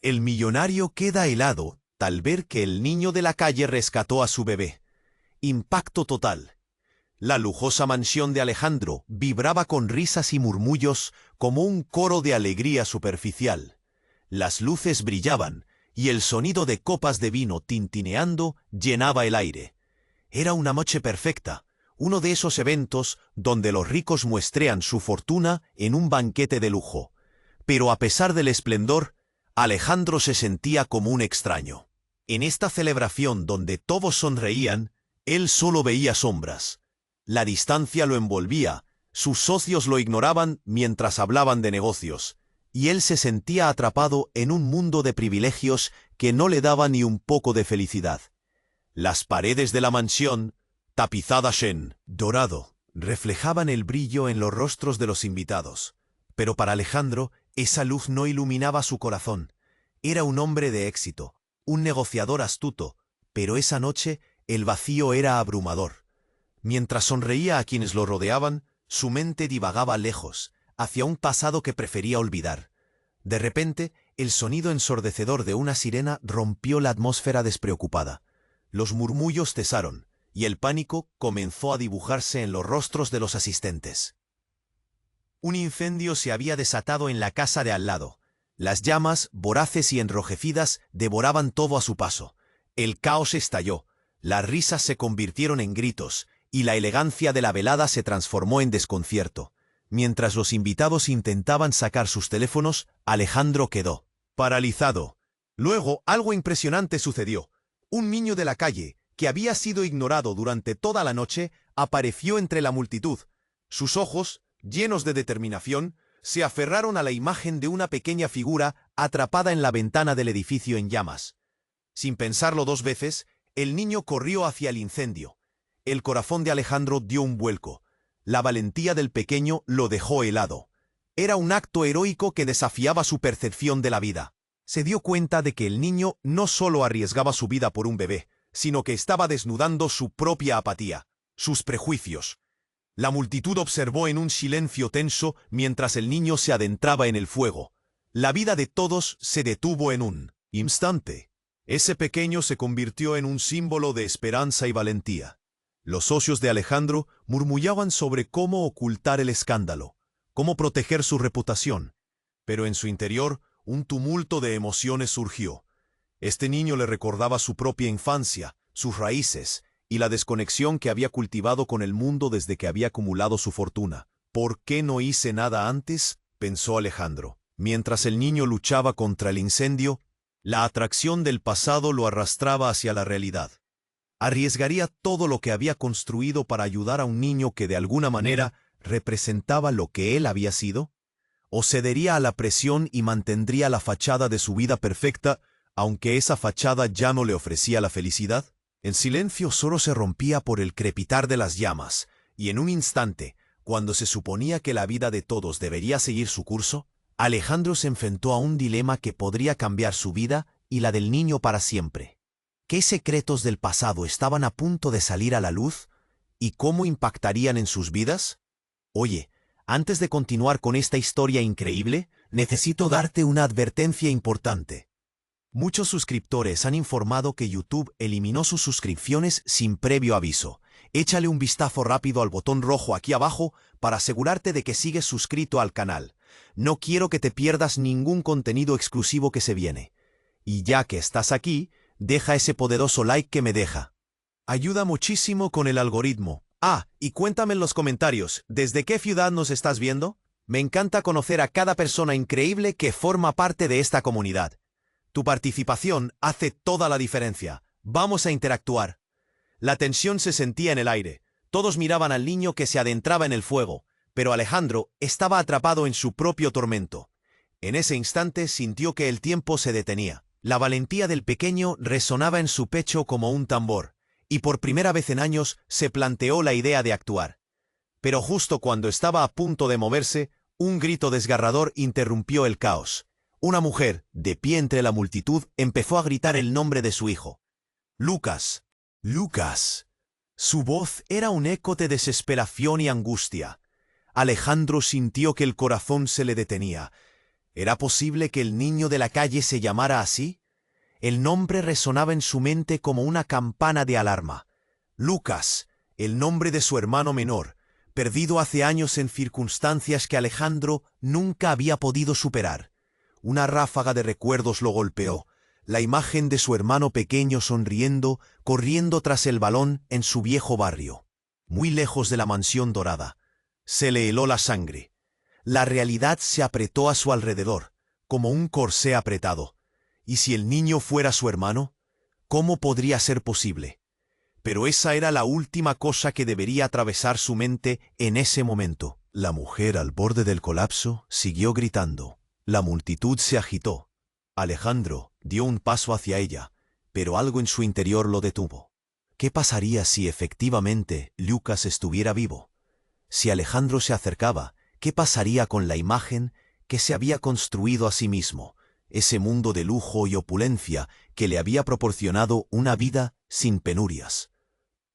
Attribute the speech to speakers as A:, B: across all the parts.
A: El millonario queda helado al ver que el niño de la calle rescató a su bebé. Impacto total. La lujosa mansión de Alejandro vibraba con risas y murmullos como un coro de alegría superficial. Las luces brillaban y el sonido de copas de vino tintineando llenaba el aire. Era una noche perfecta, uno de esos eventos donde los ricos muestrean su fortuna en un banquete de lujo. Pero a pesar del esplendor, Alejandro se sentía como un extraño. En esta celebración donde todos sonreían, él solo veía sombras. La distancia lo envolvía, sus socios lo ignoraban mientras hablaban de negocios, y él se sentía atrapado en un mundo de privilegios que no le daba ni un poco de felicidad. Las paredes de la mansión, tapizadas en dorado, reflejaban el brillo en los rostros de los invitados. Pero para Alejandro, esa luz no iluminaba su corazón. Era un hombre de éxito, un negociador astuto, pero esa noche el vacío era abrumador. Mientras sonreía a quienes lo rodeaban, su mente divagaba lejos, hacia un pasado que prefería olvidar. De repente, el sonido ensordecedor de una sirena rompió la atmósfera despreocupada. Los murmullos cesaron, y el pánico comenzó a dibujarse en los rostros de los asistentes. Un incendio se había desatado en la casa de al lado. Las llamas, voraces y enrojecidas, devoraban todo a su paso. El caos estalló, las risas se convirtieron en gritos, y la elegancia de la velada se transformó en desconcierto. Mientras los invitados intentaban sacar sus teléfonos, Alejandro quedó paralizado. Luego, algo impresionante sucedió. Un niño de la calle, que había sido ignorado durante toda la noche, apareció entre la multitud. Sus ojos, llenos de determinación, se aferraron a la imagen de una pequeña figura atrapada en la ventana del edificio en llamas. Sin pensarlo dos veces, el niño corrió hacia el incendio. El corazón de Alejandro dio un vuelco. La valentía del pequeño lo dejó helado. Era un acto heroico que desafiaba su percepción de la vida. Se dio cuenta de que el niño no solo arriesgaba su vida por un bebé, sino que estaba desnudando su propia apatía, sus prejuicios. La multitud observó en un silencio tenso mientras el niño se adentraba en el fuego. La vida de todos se detuvo en un instante. Ese pequeño se convirtió en un símbolo de esperanza y valentía. Los socios de Alejandro murmullaban sobre cómo ocultar el escándalo, cómo proteger su reputación. Pero en su interior, un tumulto de emociones surgió. Este niño le recordaba su propia infancia, sus raíces, y la desconexión que había cultivado con el mundo desde que había acumulado su fortuna. ¿Por qué no hice nada antes?, pensó Alejandro. Mientras el niño luchaba contra el incendio, la atracción del pasado lo arrastraba hacia la realidad. Arriesgaría todo lo que había construido para ayudar a un niño que de alguna manera representaba lo que él había sido, o cedería a la presión y mantendría la fachada de su vida perfecta, aunque esa fachada ya no le ofrecía la felicidad. El silencio solo se rompía por el crepitar de las llamas, y en un instante, cuando se suponía que la vida de todos debería seguir su curso, Alejandro se enfrentó a un dilema que podría cambiar su vida y la del niño para siempre. ¿Qué secretos del pasado estaban a punto de salir a la luz? ¿Y cómo impactarían en sus vidas? Oye, antes de continuar con esta historia increíble, necesito darte una advertencia importante. Muchos suscriptores han informado que YouTube eliminó sus suscripciones sin previo aviso. Échale un vistazo rápido al botón rojo aquí abajo para asegurarte de que sigues suscrito al canal. No quiero que te pierdas ningún contenido exclusivo que se viene. Y ya que estás aquí, deja ese poderoso like que me deja. Ayuda muchísimo con el algoritmo. Y cuéntame en los comentarios, ¿desde qué ciudad nos estás viendo? Me encanta conocer a cada persona increíble que forma parte de esta comunidad. Tu participación hace toda la diferencia. Vamos a interactuar. La tensión se sentía en el aire. Todos miraban al niño que se adentraba en el fuego, pero Alejandro estaba atrapado en su propio tormento. En ese instante sintió que el tiempo se detenía. La valentía del pequeño resonaba en su pecho como un tambor, y por primera vez en años se planteó la idea de actuar. Pero justo cuando estaba a punto de moverse, un grito desgarrador interrumpió el caos. Una mujer, de pie entre la multitud, empezó a gritar el nombre de su hijo. Lucas. Lucas. Su voz era un eco de desesperación y angustia. Alejandro sintió que el corazón se le detenía. ¿Era posible que el niño de la calle se llamara así? El nombre resonaba en su mente como una campana de alarma. Lucas, el nombre de su hermano menor, perdido hace años en circunstancias que Alejandro nunca había podido superar. Una ráfaga de recuerdos lo golpeó. La imagen de su hermano pequeño sonriendo, corriendo tras el balón en su viejo barrio, muy lejos de la mansión dorada. Se le heló la sangre. La realidad se apretó a su alrededor, como un corsé apretado. ¿Y si el niño fuera su hermano? ¿Cómo podría ser posible? Pero esa era la última cosa que debería atravesar su mente en ese momento. La mujer, al borde del colapso, siguió gritando. La multitud se agitó. Alejandro dio un paso hacia ella, pero algo en su interior lo detuvo. ¿Qué pasaría si efectivamente Lucas estuviera vivo? Si Alejandro se acercaba, ¿qué pasaría con la imagen que se había construido a sí mismo? Ese mundo de lujo y opulencia que le había proporcionado una vida sin penurias.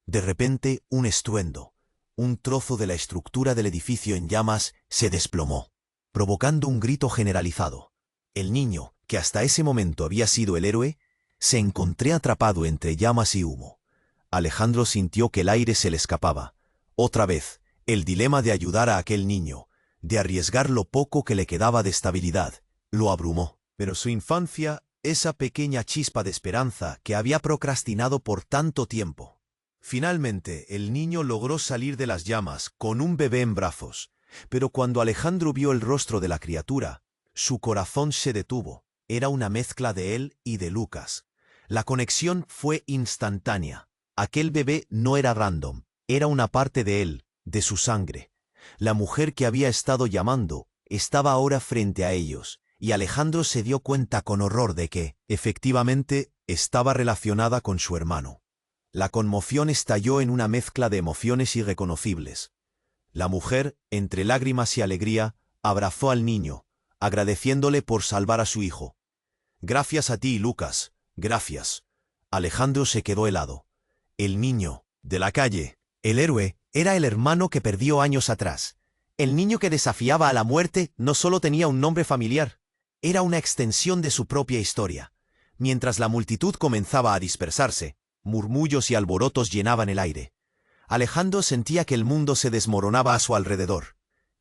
A: De repente, un estruendo. Un trozo de la estructura del edificio en llamas se desplomó, provocando un grito generalizado. El niño, que hasta ese momento había sido el héroe, se encontró atrapado entre llamas y humo. Alejandro sintió que el aire se le escapaba. Otra vez, el dilema de ayudar a aquel niño, de arriesgar lo poco que le quedaba de estabilidad, lo abrumó. Pero su infancia, esa pequeña chispa de esperanza que había procrastinado por tanto tiempo. Finalmente, el niño logró salir de las llamas con un bebé en brazos, pero cuando Alejandro vio el rostro de la criatura, su corazón se detuvo. Era una mezcla de él y de Lucas. La conexión fue instantánea. Aquel bebé no era random, era una parte de él, de su sangre. La mujer que había estado llamando estaba ahora frente a ellos, y Alejandro se dio cuenta con horror de que, efectivamente, estaba relacionada con su hermano. La conmoción estalló en una mezcla de emociones irreconocibles. La mujer, entre lágrimas y alegría, abrazó al niño, agradeciéndole por salvar a su hijo. «Gracias a ti, Lucas, gracias». Alejandro se quedó helado. El niño, de la calle, el héroe, era el hermano que perdió años atrás. El niño que desafiaba a la muerte no solo tenía un nombre familiar, era una extensión de su propia historia. Mientras la multitud comenzaba a dispersarse, murmullos y alborotos llenaban el aire. Alejandro sentía que el mundo se desmoronaba a su alrededor.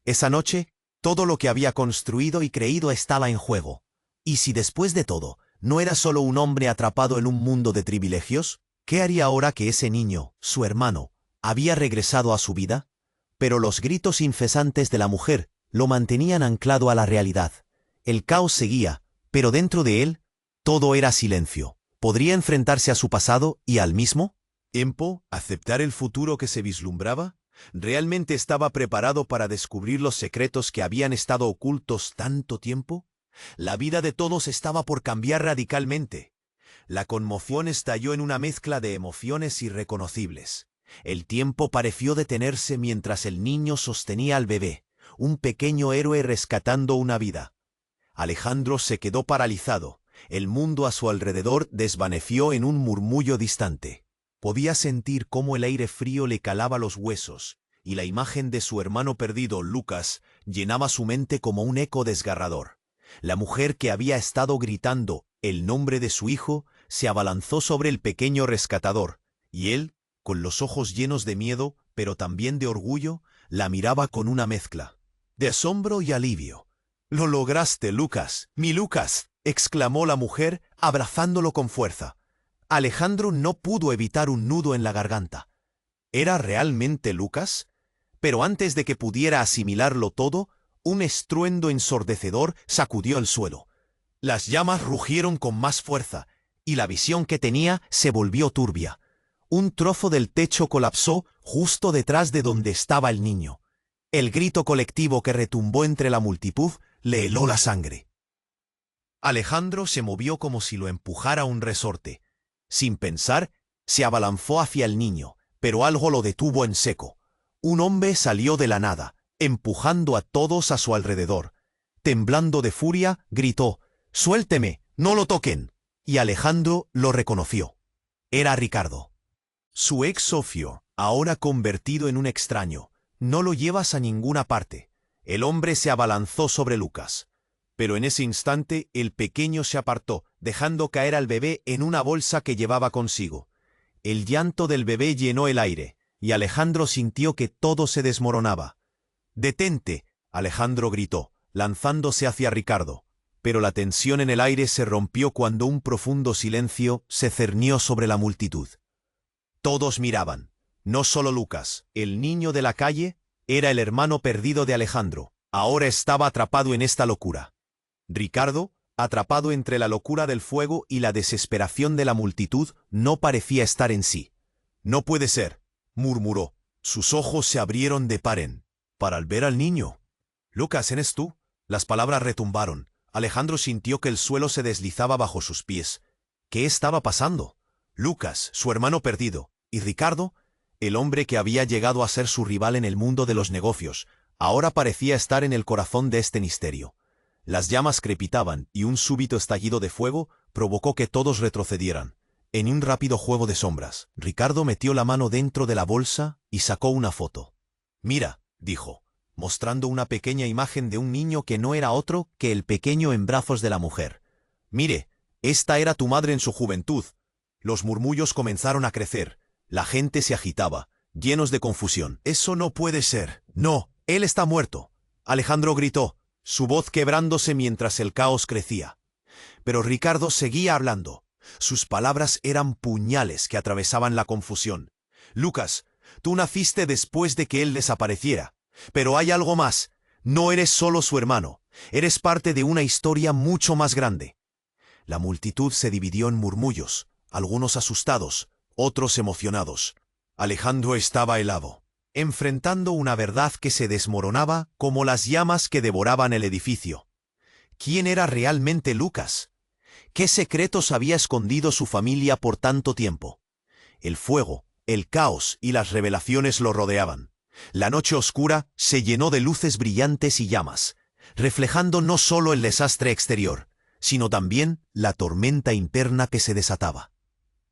A: Esa noche, todo lo que había construido y creído estaba en juego. ¿Y si después de todo, no era solo un hombre atrapado en un mundo de privilegios? ¿Qué haría ahora que ese niño, su hermano, había regresado a su vida? Pero los gritos incesantes de la mujer lo mantenían anclado a la realidad. El caos seguía, pero dentro de él, todo era silencio. ¿Podría enfrentarse a su pasado y al mismo tiempo aceptar el futuro que se vislumbraba? ¿Realmente estaba preparado para descubrir los secretos que habían estado ocultos tanto tiempo? La vida de todos estaba por cambiar radicalmente. La conmoción estalló en una mezcla de emociones irreconocibles. El tiempo pareció detenerse mientras el niño sostenía al bebé, un pequeño héroe rescatando una vida. Alejandro se quedó paralizado. El mundo a su alrededor desvaneció en un murmullo distante. Podía sentir cómo el aire frío le calaba los huesos, y la imagen de su hermano perdido, Lucas, llenaba su mente como un eco desgarrador. La mujer que había estado gritando el nombre de su hijo se abalanzó sobre el pequeño rescatador, y él, con los ojos llenos de miedo, pero también de orgullo, la miraba con una mezcla de asombro y alivio. «Lo lograste, Lucas, mi Lucas», exclamó la mujer, abrazándolo con fuerza. Alejandro no pudo evitar un nudo en la garganta. ¿Era realmente Lucas? Pero antes de que pudiera asimilarlo todo, un estruendo ensordecedor sacudió el suelo. Las llamas rugieron con más fuerza, y la visión que tenía se volvió turbia. Un trozo del techo colapsó justo detrás de donde estaba el niño. El grito colectivo que retumbó entre la multitud le heló la sangre. Alejandro se movió como si lo empujara un resorte. Sin pensar, se abalanzó hacia el niño, pero algo lo detuvo en seco. Un hombre salió de la nada, empujando a todos a su alrededor. Temblando de furia, gritó: «¡Suélteme! ¡No lo toquen!». Y Alejandro lo reconoció. Era Ricardo. Su ex socio, ahora convertido en un extraño. «No lo llevas a ninguna parte». El hombre se abalanzó sobre Lucas. Pero en ese instante el pequeño se apartó, dejando caer al bebé en una bolsa que llevaba consigo. El llanto del bebé llenó el aire, y Alejandro sintió que todo se desmoronaba. «¡Detente!», Alejandro gritó, lanzándose hacia Ricardo. Pero la tensión en el aire se rompió cuando un profundo silencio se cernió sobre la multitud. Todos miraban. No solo Lucas, el niño de la calle, era el hermano perdido de Alejandro. Ahora estaba atrapado en esta locura. Ricardo, atrapado entre la locura del fuego y la desesperación de la multitud, no parecía estar en sí. «No puede ser», murmuró. Sus ojos se abrieron de par en par al ver al niño. «Lucas, ¿eres tú?». Las palabras retumbaron. Alejandro sintió que el suelo se deslizaba bajo sus pies. ¿Qué estaba pasando? Lucas, su hermano perdido, y Ricardo, el hombre que había llegado a ser su rival en el mundo de los negocios, ahora parecía estar en el corazón de este misterio. Las llamas crepitaban y un súbito estallido de fuego provocó que todos retrocedieran. En un rápido juego de sombras, Ricardo metió la mano dentro de la bolsa y sacó una foto. «Mira», dijo, mostrando una pequeña imagen de un niño que no era otro que el pequeño en brazos de la mujer. «Mire, esta era tu madre en su juventud». Los murmullos comenzaron a crecer. La gente se agitaba, llenos de confusión. «Eso no puede ser. No, él está muerto», Alejandro gritó, su voz quebrándose mientras el caos crecía. Pero Ricardo seguía hablando. Sus palabras eran puñales que atravesaban la confusión. «Lucas, tú naciste después de que él desapareciera. Pero hay algo más. No eres solo su hermano. Eres parte de una historia mucho más grande». La multitud se dividió en murmullos, algunos asustados, otros emocionados. Alejandro estaba helado, enfrentando una verdad que se desmoronaba como las llamas que devoraban el edificio. ¿Quién era realmente Lucas? ¿Qué secretos había escondido su familia por tanto tiempo? El fuego, el caos y las revelaciones lo rodeaban. La noche oscura se llenó de luces brillantes y llamas, reflejando no solo el desastre exterior, sino también la tormenta interna que se desataba.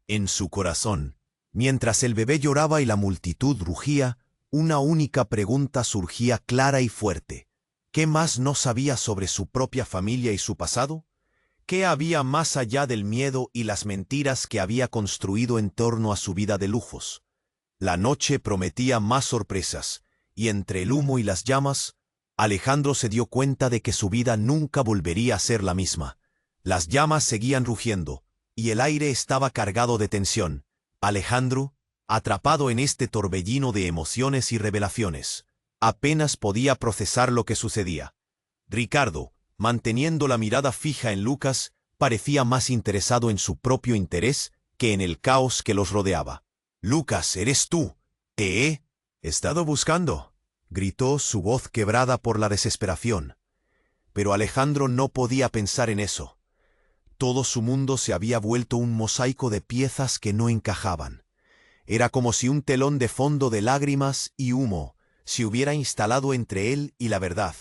A: En su corazón, mientras el bebé lloraba y la multitud rugía, una única pregunta surgía clara y fuerte. ¿Qué más no sabía sobre su propia familia y su pasado? ¿Qué había más allá del miedo y las mentiras que había construido en torno a su vida de lujos? La noche prometía más sorpresas, y entre el humo y las llamas, Alejandro se dio cuenta de que su vida nunca volvería a ser la misma. Las llamas seguían rugiendo, y el aire estaba cargado de tensión. Alejandro, atrapado en este torbellino de emociones y revelaciones, apenas podía procesar lo que sucedía. Ricardo, manteniendo la mirada fija en Lucas, parecía más interesado en su propio interés que en el caos que los rodeaba. «Lucas, eres tú. Te he estado buscando», gritó, su voz quebrada por la desesperación. Pero Alejandro no podía pensar en eso. Todo su mundo se había vuelto un mosaico de piezas que no encajaban. Era como si un telón de fondo de lágrimas y humo se hubiera instalado entre él y la verdad.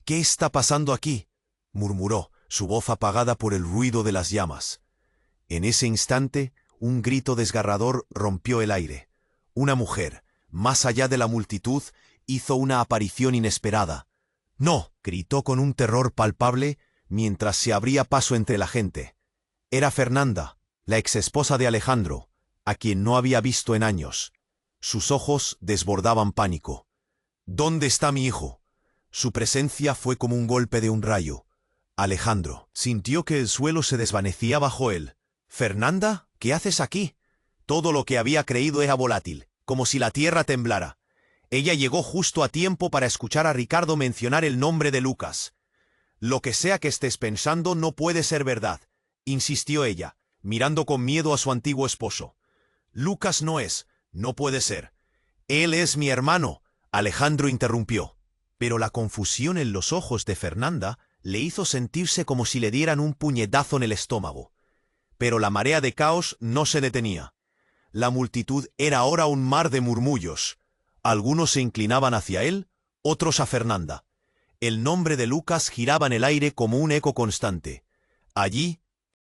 A: «¿Qué está pasando aquí?», murmuró, su voz apagada por el ruido de las llamas. En ese instante, un grito desgarrador rompió el aire. Una mujer, más allá de la multitud, hizo una aparición inesperada. «¡No!», gritó con un terror palpable mientras se abría paso entre la gente. Era Fernanda, la exesposa de Alejandro, a quien no había visto en años. Sus ojos desbordaban pánico. «¿Dónde está mi hijo?». Su presencia fue como un golpe de un rayo. Alejandro sintió que el suelo se desvanecía bajo él. «¿Fernanda? ¿Qué haces aquí?». Todo lo que había creído era volátil, como si la tierra temblara. Ella llegó justo a tiempo para escuchar a Ricardo mencionar el nombre de Lucas. «Lo que sea que estés pensando no puede ser verdad», insistió ella, mirando con miedo a su antiguo esposo. «Lucas no puede ser. Él es mi hermano», Alejandro interrumpió. Pero la confusión en los ojos de Fernanda le hizo sentirse como si le dieran un puñetazo en el estómago. Pero la marea de caos no se detenía. La multitud era ahora un mar de murmullos. Algunos se inclinaban hacia él, otros a Fernanda. El nombre de Lucas giraba en el aire como un eco constante. Allí,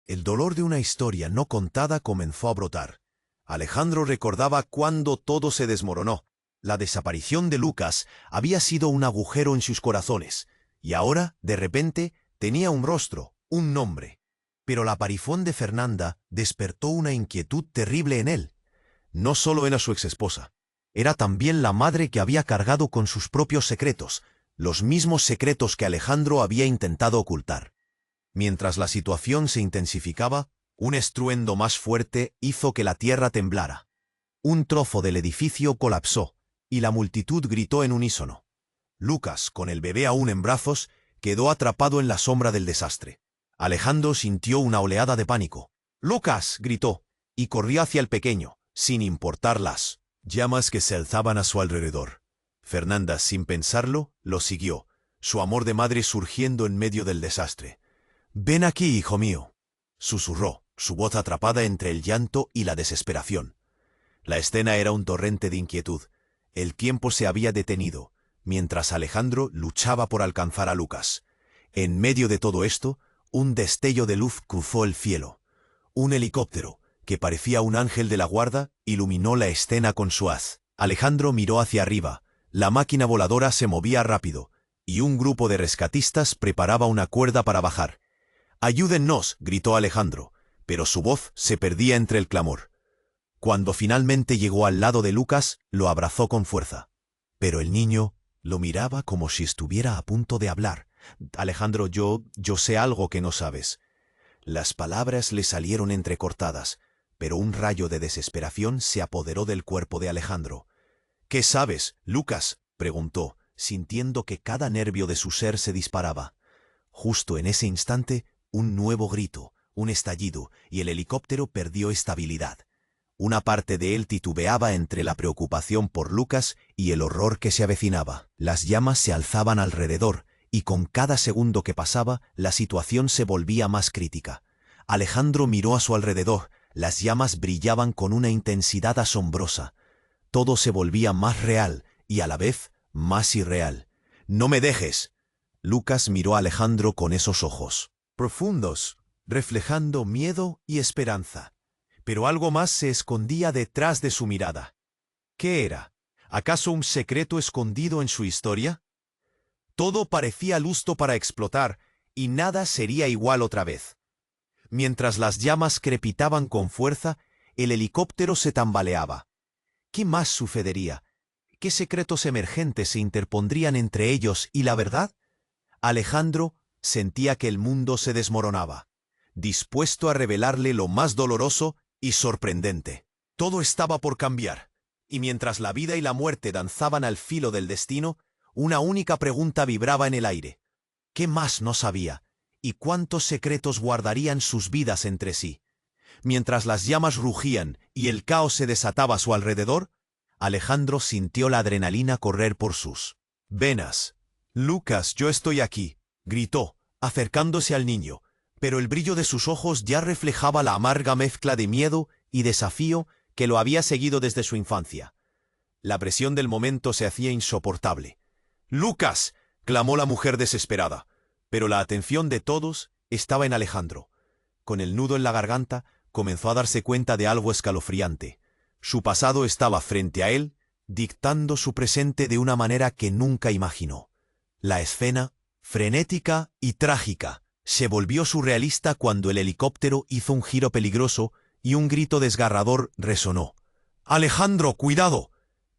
A: el dolor de una historia no contada comenzó a brotar. Alejandro recordaba cuando todo se desmoronó. La desaparición de Lucas había sido un agujero en sus corazones, Y ahora, de repente, tenía un rostro, un nombre. Pero la aparición de Fernanda despertó una inquietud terrible en él. No solo era su exesposa, era también la madre que había cargado con sus propios secretos, los mismos secretos que Alejandro había intentado ocultar. Mientras la situación se intensificaba, un estruendo más fuerte hizo que la tierra temblara. Un trozo del edificio colapsó, y la multitud gritó en unísono. Lucas, con el bebé aún en brazos, quedó atrapado en la sombra del desastre. Alejandro sintió una oleada de pánico. «¡Lucas!», gritó, y corrió hacia el pequeño, sin importar las llamas que se alzaban a su alrededor. Fernanda, sin pensarlo, lo siguió, su amor de madre surgiendo en medio del desastre. «Ven aquí, hijo mío», susurró, su voz atrapada entre el llanto y la desesperación. La escena era un torrente de inquietud. El tiempo se había detenido, mientras Alejandro luchaba por alcanzar a Lucas. En medio de todo esto, un destello de luz cruzó el cielo. Un helicóptero, que parecía un ángel de la guarda, iluminó la escena con su haz. Alejandro miró hacia arriba. La máquina voladora se movía rápido, y un grupo de rescatistas preparaba una cuerda para bajar. «¡Ayúdennos!», gritó Alejandro, pero su voz se perdía entre el clamor. Cuando finalmente llegó al lado de Lucas, lo abrazó con fuerza. Pero el niño lo miraba como si estuviera a punto de hablar. «Alejandro, yo sé algo que no sabes». Las palabras le salieron entrecortadas, pero un rayo de desesperación se apoderó del cuerpo de Alejandro. «¿Qué sabes, Lucas?», preguntó, sintiendo que cada nervio de su ser se disparaba. Justo en ese instante, un nuevo grito, un estallido, y el helicóptero perdió estabilidad. Una parte de él titubeaba entre la preocupación por Lucas y el horror que se avecinaba. Las llamas se alzaban alrededor, y con cada segundo que pasaba, la situación se volvía más crítica. Alejandro miró a su alrededor. Las llamas brillaban con una intensidad asombrosa. Todo se volvía más real y a la vez más irreal. «¡No me dejes!». Lucas miró a Alejandro con esos ojos profundos, reflejando miedo y esperanza. Pero algo más se escondía detrás de su mirada. ¿Qué era? ¿Acaso un secreto escondido en su historia? Todo parecía listo para explotar, y nada sería igual otra vez. Mientras las llamas crepitaban con fuerza, el helicóptero se tambaleaba. ¿Qué más sucedería? ¿Qué secretos emergentes se interpondrían entre ellos y la verdad? Alejandro sentía que el mundo se desmoronaba, dispuesto a revelarle lo más doloroso y sorprendente. Todo estaba por cambiar, y mientras la vida y la muerte danzaban al filo del destino, una única pregunta vibraba en el aire. ¿Qué más no sabía? ¿Y cuántos secretos guardarían sus vidas entre sí? Mientras las llamas rugían y el caos se desataba a su alrededor, Alejandro sintió la adrenalina correr por sus venas. «Lucas, yo estoy aquí», gritó, acercándose al niño, pero el brillo de sus ojos ya reflejaba la amarga mezcla de miedo y desafío que lo había seguido desde su infancia. La presión del momento se hacía insoportable. «¡Lucas!», clamó la mujer desesperada, pero la atención de todos estaba en Alejandro. Con el nudo en la garganta, comenzó a darse cuenta de algo escalofriante. Su pasado estaba frente a él, dictando su presente de una manera que nunca imaginó. La escena, frenética y trágica, se volvió surrealista cuando el helicóptero hizo un giro peligroso y un grito desgarrador resonó. «¡Alejandro, cuidado!».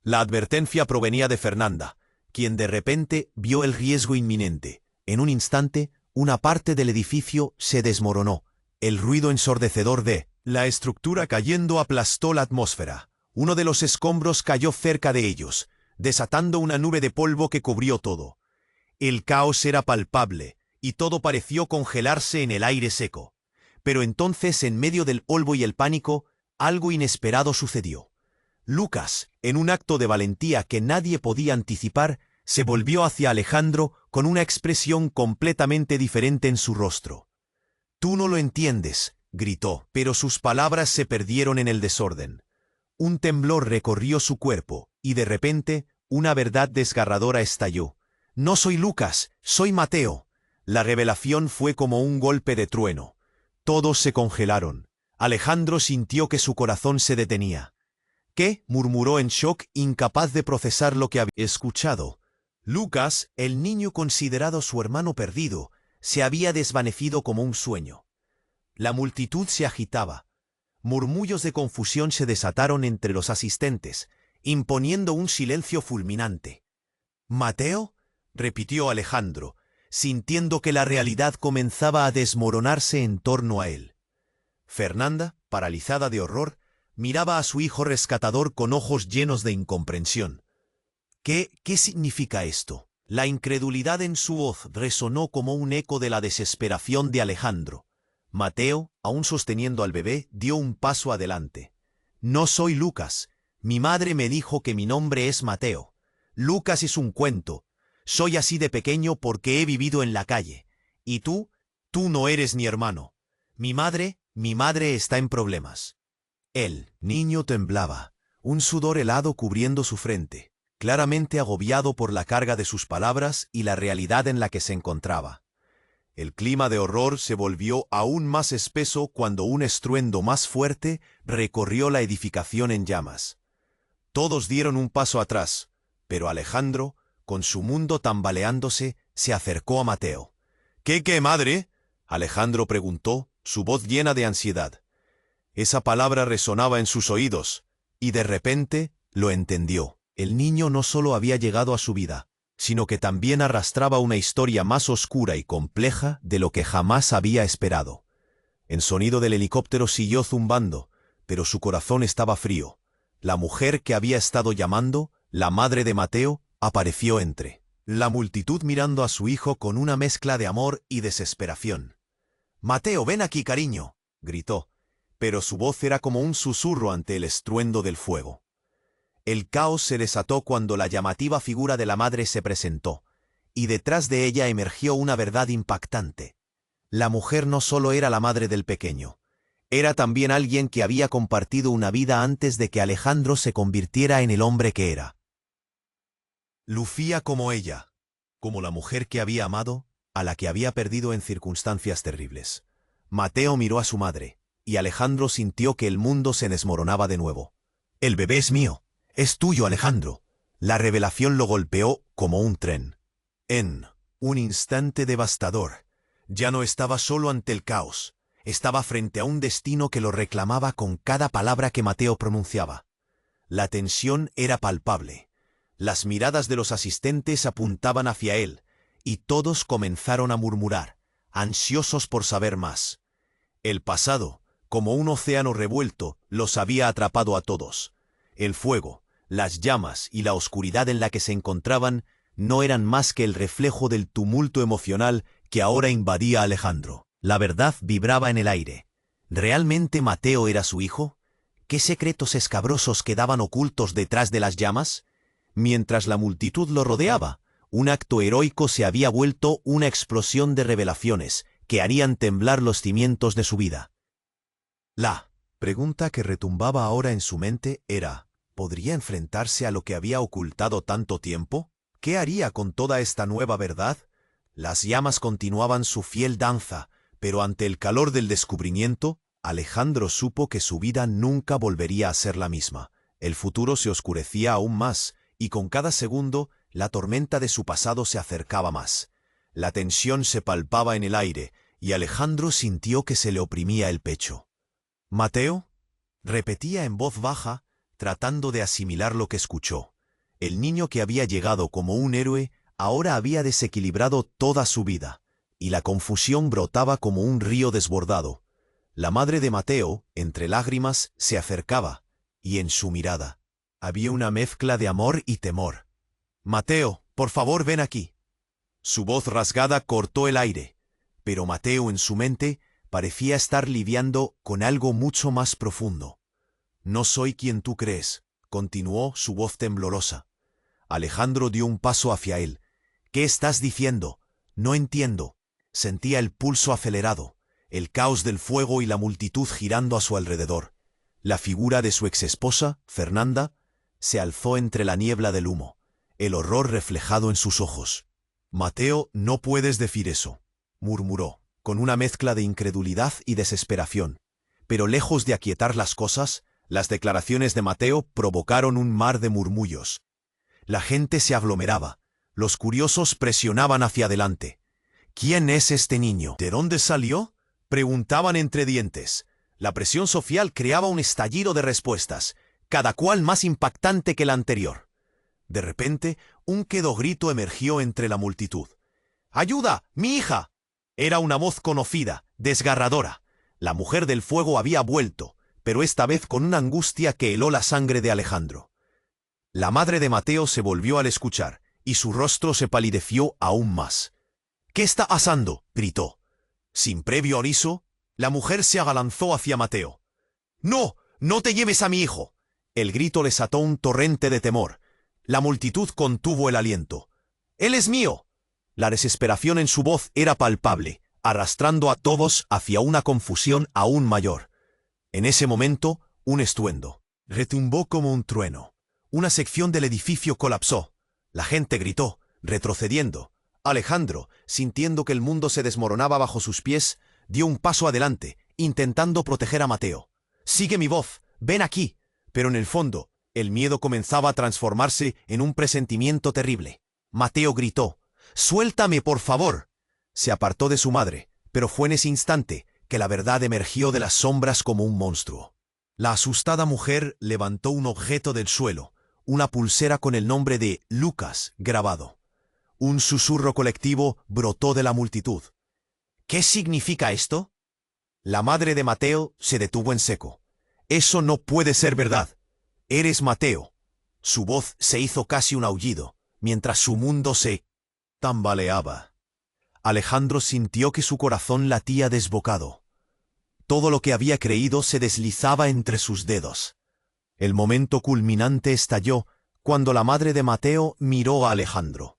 A: La advertencia provenía de Fernanda, quien de repente vio el riesgo inminente. En un instante, una parte del edificio se desmoronó. El ruido ensordecedor de la estructura cayendo aplastó la atmósfera. Uno de los escombros cayó cerca de ellos, desatando una nube de polvo que cubrió todo. El caos era palpable, y todo pareció congelarse en el aire seco. Pero entonces, en medio del polvo y el pánico, algo inesperado sucedió. Lucas, en un acto de valentía que nadie podía anticipar, se volvió hacia Alejandro con una expresión completamente diferente en su rostro. «Tú no lo entiendes», gritó, pero sus palabras se perdieron en el desorden. Un temblor recorrió su cuerpo, y de repente, una verdad desgarradora estalló. «No soy Lucas, soy Mateo». La revelación fue como un golpe de trueno. Todos se congelaron. Alejandro sintió que su corazón se detenía. «¿Qué?», murmuró en shock, incapaz de procesar lo que había escuchado. Lucas, el niño considerado su hermano perdido, se había desvanecido como un sueño. La multitud se agitaba. Murmullos de confusión se desataron entre los asistentes, imponiendo un silencio fulminante. «¿Mateo?», repitió Alejandro, sintiendo que la realidad comenzaba a desmoronarse en torno a él. Fernanda, paralizada de horror, miraba a su hijo rescatador con ojos llenos de incomprensión. ¿Qué significa esto? La incredulidad en su voz resonó como un eco de la desesperación de Alejandro. Mateo, aún sosteniendo al bebé, dio un paso adelante. «No soy Lucas. Mi madre me dijo que mi nombre es Mateo. Lucas es un cuento. Soy así de pequeño porque he vivido en la calle. Y tú no eres mi hermano. Mi madre está en problemas». El niño temblaba, un sudor helado cubriendo su frente, claramente agobiado por la carga de sus palabras y la realidad en la que se encontraba. El clima de horror se volvió aún más espeso cuando un estruendo más fuerte recorrió la edificación en llamas. Todos dieron un paso atrás, pero Alejandro, con su mundo tambaleándose, se acercó a Mateo. ¿Qué, madre?», Alejandro preguntó, su voz llena de ansiedad. Esa palabra resonaba en sus oídos, y de repente lo entendió. El niño no solo había llegado a su vida, sino que también arrastraba una historia más oscura y compleja de lo que jamás había esperado. El sonido del helicóptero siguió zumbando, pero su corazón estaba frío. La mujer que había estado llamando, la madre de Mateo, apareció entre la multitud mirando a su hijo con una mezcla de amor y desesperación. «Mateo, ven aquí, cariño», gritó, pero su voz era como un susurro ante el estruendo del fuego. El caos se desató cuando la llamativa figura de la madre se presentó, y detrás de ella emergió una verdad impactante. La mujer no solo era la madre del pequeño, era también alguien que había compartido una vida antes de que Alejandro se convirtiera en el hombre que era. Lucía como ella, como la mujer que había amado, a la que había perdido en circunstancias terribles. Mateo miró a su madre, y Alejandro sintió que el mundo se desmoronaba de nuevo. «El bebé es mío. Es tuyo, Alejandro». La revelación lo golpeó como un tren. En un instante devastador, ya no estaba solo ante el caos, estaba frente a un destino que lo reclamaba con cada palabra que Mateo pronunciaba. La tensión era palpable. Las miradas de los asistentes apuntaban hacia él, y todos comenzaron a murmurar, ansiosos por saber más. El pasado, como un océano revuelto, los había atrapado a todos. El fuego, las llamas y la oscuridad en la que se encontraban no eran más que el reflejo del tumulto emocional que ahora invadía a Alejandro. La verdad vibraba en el aire. ¿Realmente Mateo era su hijo? ¿Qué secretos escabrosos quedaban ocultos detrás de las llamas? Mientras la multitud lo rodeaba, un acto heroico se había vuelto una explosión de revelaciones que harían temblar los cimientos de su vida. La pregunta que retumbaba ahora en su mente era: ¿podría enfrentarse a lo que había ocultado tanto tiempo? ¿Qué haría con toda esta nueva verdad? Las llamas continuaban su fiel danza, pero ante el calor del descubrimiento, Alejandro supo que su vida nunca volvería a ser la misma. El futuro se oscurecía aún más, y con cada segundo, la tormenta de su pasado se acercaba más. La tensión se palpaba en el aire, y Alejandro sintió que se le oprimía el pecho. «¿Mateo?», repetía en voz baja, tratando de asimilar lo que escuchó. El niño que había llegado como un héroe ahora había desequilibrado toda su vida, y la confusión brotaba como un río desbordado. La madre de Mateo, entre lágrimas, se acercaba, y en su mirada había una mezcla de amor y temor. «Mateo, por favor, ven aquí». Su voz rasgada cortó el aire, pero Mateo en su mente parecía estar lidiando con algo mucho más profundo. «No soy quien tú crees», continuó su voz temblorosa. Alejandro dio un paso hacia él. «¿Qué estás diciendo? No entiendo». Sentía el pulso acelerado, el caos del fuego y la multitud girando a su alrededor. La figura de su exesposa, Fernanda, se alzó entre la niebla del humo, el horror reflejado en sus ojos. «Mateo, no puedes decir eso», murmuró, con una mezcla de incredulidad y desesperación. Pero lejos de aquietar las cosas, las declaraciones de Mateo provocaron un mar de murmullos. La gente se aglomeraba, Los curiosos presionaban hacia adelante. ¿Quién es este niño? ¿De dónde salió? Preguntaban entre dientes. La presión social creaba un estallido de respuestas, cada cual más impactante que la anterior. De repente, un quedo grito emergió entre la multitud. ¡Ayuda! ¡Mi hija! Era una voz conocida, desgarradora. La mujer del fuego había vuelto, pero esta vez con una angustia que heló la sangre de Alejandro. La madre de Mateo se volvió al escuchar, y su rostro se palideció aún más. «¿Qué está pasando?», gritó. Sin previo aviso, la mujer se abalanzó hacia Mateo. «¡No! ¡No te lleves a mi hijo!». El grito les ató un torrente de temor. La multitud contuvo el aliento. «¡Él es mío!». La desesperación en su voz era palpable, arrastrando a todos hacia una confusión aún mayor. En ese momento, un estruendo retumbó como un trueno. Una sección del edificio colapsó. La gente gritó, retrocediendo. Alejandro, sintiendo que el mundo se desmoronaba bajo sus pies, dio un paso adelante, intentando proteger a Mateo. «Sigue mi voz, ven aquí». Pero en el fondo, el miedo comenzaba a transformarse en un presentimiento terrible. Mateo gritó, «¡Suéltame, por favor!». Se apartó de su madre, pero fue en ese instante que la verdad emergió de las sombras como un monstruo. La asustada mujer levantó un objeto del suelo, una pulsera con el nombre de Lucas grabado. Un susurro colectivo brotó de la multitud. «¿Qué significa esto?». La madre de Mateo se detuvo en seco. «Eso no puede ser verdad. Eres Mateo». Su voz se hizo casi un aullido, mientras su mundo se tambaleaba. Alejandro sintió que su corazón latía desbocado. Todo lo que había creído se deslizaba entre sus dedos. El momento culminante estalló cuando la madre de Mateo miró a Alejandro.